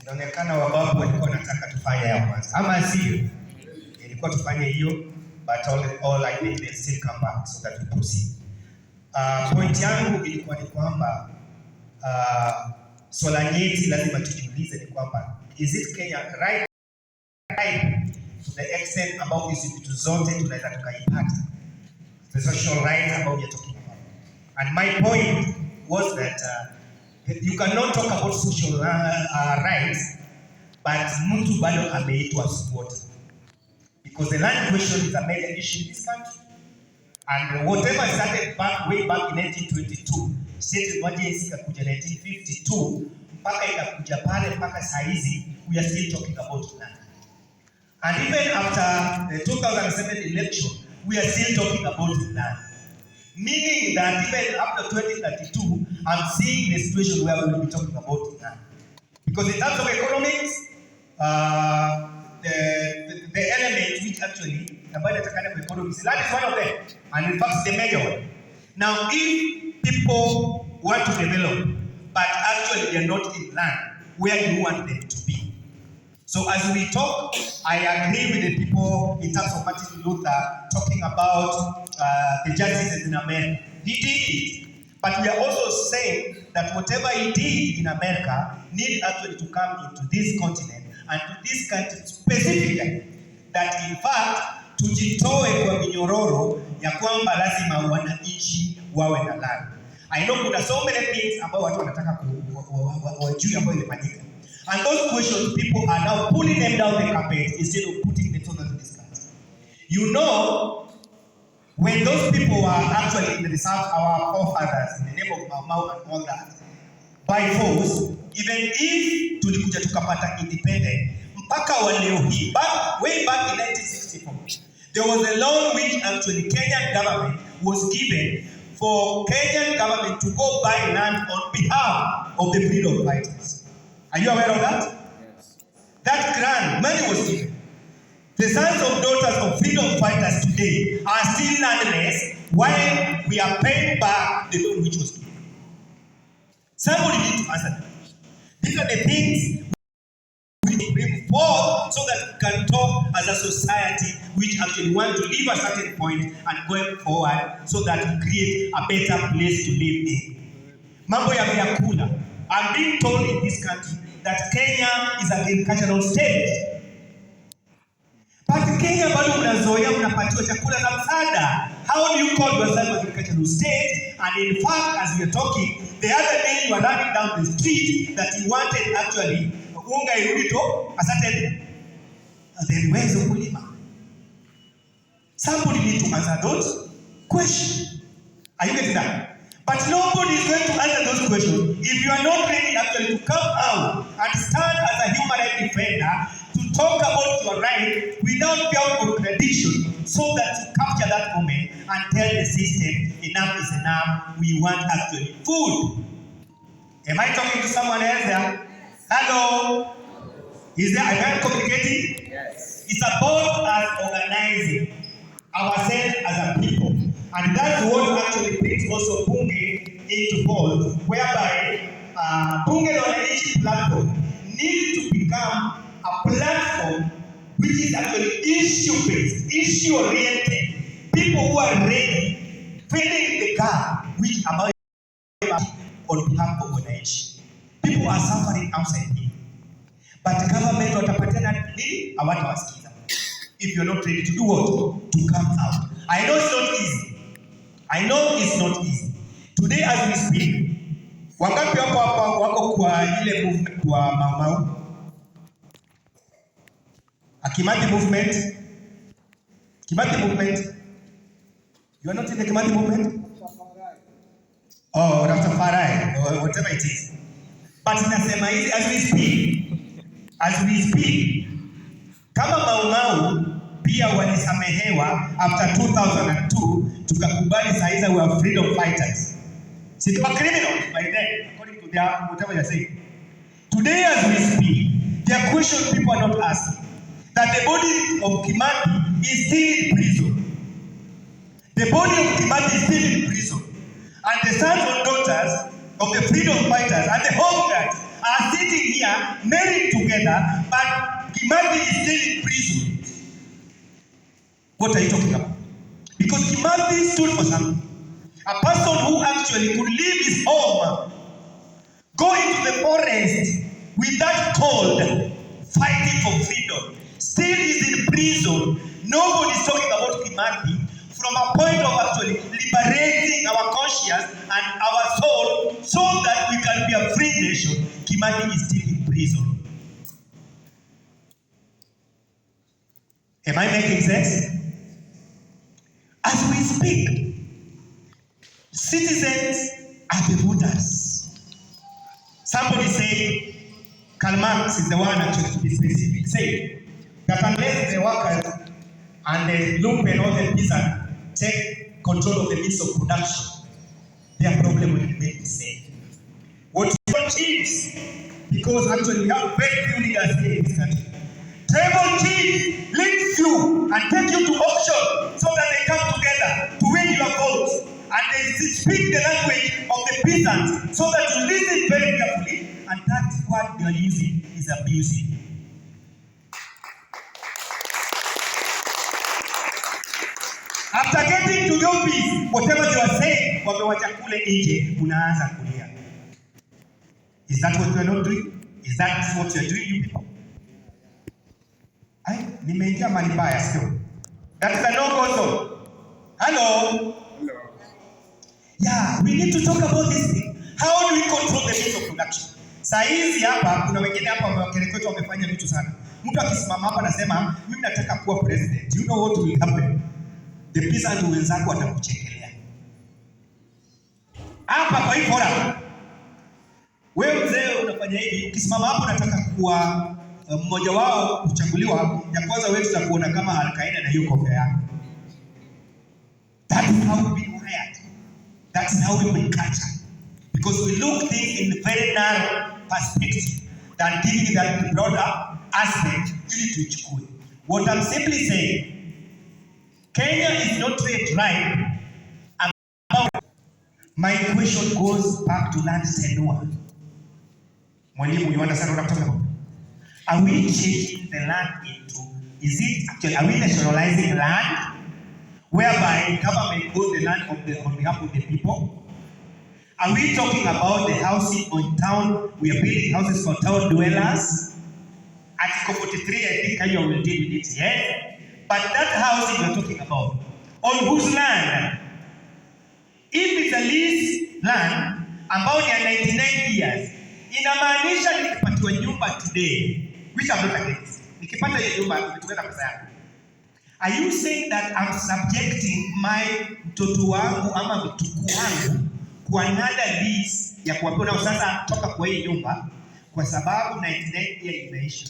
inaonekana wababu walikuwa wanataka tufanye ya kwanza, ama sio? Ilikuwa tufanye hiyo, but all I need is still come back so that we proceed. Point yangu ilikuwa ni kwamba swala nyeti lazima tujiulize ni kwamba is it Kenya right to the extent about hizi vitu zote tunaweza tukaipata, the social rights about you're talking about. And my point was that you cannot talk about social rights but mtu bado ameitwa squatter, because the land question is a major issue in this country. And whatever started way back in 1922, state emergency ikakuja 1952, mpaka ikakuja pale mpaka saa hizi, we are still talking about land. And even after the 2007 election, we are still talking about land. Meaning that even after 2032, I'm seeing the situation where we will be talking about land. Because in terms of economics, the element which actually land is one of them, and in fact the major one. Now, if people want to develop, but actually they are not in land, where do you want them to be? So as we talk, I agree with the people in terms of Martin Luther talking about the justices in America. He did it, but we are also saying that whatever he did in America need actually to come into this continent and to this country specifically, that in fact tujitoe kwa minyororo ya kwamba lazima wananchi wawe na land. I know kuna so many things ambao watu wanataka wajue ambayo imefanyika. And those questions, people are now pulling them down the carpet instead of putting them so that we discuss. You know, when those people were actually in the reserve, our forefathers, in the name of Mau and all that, by force, even if tulikuja tukapata independent, mpaka wa leo hii, way back in 1964, there was a loan which actually Kenyan government was given for Kenyan government to go buy land on behalf of the freedom fighters. Are you aware of that? Yes. That grant, money was given. The sons and daughters of freedom fighters today are still landless while we are paying back the loan which was given. Somebody needs to answer that. These are the things we bring forth so that we can talk as a society which actually want to leave a certain point and going forward so that we create a better place to live in. Mambo ya vyakula. I'm being told in this country that Kenya is an agricultural state. But Kenya bado mnazoea mnapatiwa chakula na msaada. How do you call yourself an agricultural state? And in fact, as we are talking, the other day you were running down the street that you wanted actually unga irudi to a certain uwezo kulima. Somebody needs to answer those questions. Are you getting that? But nobody is going to answer those questions if you are not ready actually to come out and stand as a human rights defender to talk about your right without fear of contradiction, so that you capture that moment and tell the system enough is enough, we want actually food. Am I talking to someone else there? Hello? Is there, am I communicating? Yes. It's about us organizing ourselves as a people. And that's what actually brings also Bunge into fold, whereby Bunge La Mwananchi platform needs to become a platform which is actually issue-based, issue-oriented. People who are ready, filling the gap, which are on behalf of Mwananchi. People are suffering outside here. But the government watapatana nini? Hawatawasikiza. If you're not ready to do what? To come out. I know it's not easy. I know it's not easy. Today as we speak, wangapi wako kwa ile movement wa Mau? Kimathi movement? Kimathi movement? You are not in the Kimathi movement? Oh, Rastafari, or whatever it is. But nasema hizi as we speak, kama Mau pia walisamehewa after 2002, tukakubali saiza we are freedom fighters. Si tuwa criminals by then, according to their whatever you're saying. Today as we speak, there are questions people are not asking. That the body of Kimathi is still in prison. The body of Kimathi is still in prison. And the sons and daughters of the freedom fighters and the home guards are sitting here married together, but Kimathi is still in prison. What are you talking about? Because Kimathi stood for something. A person who actually could leave his home, go into the forest with that cold, fighting for freedom, still is in prison. Nobody is talking about Kimathi from a point of actually liberating our conscience and our soul so that we can be a free nation. Kimathi is still in prison. Am I making sense? As we speak, citizens are the voters. Somebody said, Karl Marx is the one actually to be specific, said that unless the workers and the lumpen or the peasant take control of the means of production, their problem will remain the same. What you want is, because actually we have very few leaders here in this country, tribal chiefs lead you and take you to auction so that they come together to win your votes, and they speak the language of the peasants so that you listen very carefully, and that's what they are using is abusing. After getting to your office, whatever you are saying, wamewacha kule nje, unaanza kulia. Is that what you are not doing? Is that what you are doing, you people? Nimeingia mali mbaya sio? That is a no-go zone. Hello? Yeah, we need to talk about this thing. How do we control the means of production? Saa hizi hapa, kuna wengine hapa wakerekwetu wamefanya vitu sana. Mtu akisimama hapa anasema, mimi nataka kuwa president. You know what will happen? The peasant wenzako watakuchekelea. Hapa kwa hii forum, wewe mzee unafanya hivi, ukisimama hapo unataka kuwa mmoja wao kuchaguliwa, ya kwanza wewe tutakuona kama Al-Qaeda na hiyo kofia yako. That is how we wired. That is how we will culture. Because we look things in a very narrow perspective than giving that broader aspect ili tuichukue. What I'm simply saying, Kenya is not yet right about. My question goes back to land tenure. Mwalimu, you understand what I'm talking about? Are we changing the land into, are we nationalizing land whereby government owns the land on behalf of the people? Are we talking about the housing on town? We are building houses for town dwellers. Article 43, I think Kenya will deal with it, yes? But that housing we're talking about, on whose land? If it's a lease land, about 99 years, inamaanisha nikipatiwa nyumba today, which I'm not against. Nikipata hiyo nyumba, nitaweka pesa yangu. Are you saying that I'm subjecting my mtoto wangu ama mtuku wangu kwa another lease ya kuambiwa nao sasa toka kwa hii nyumba kwa sababu 99 years imeisha?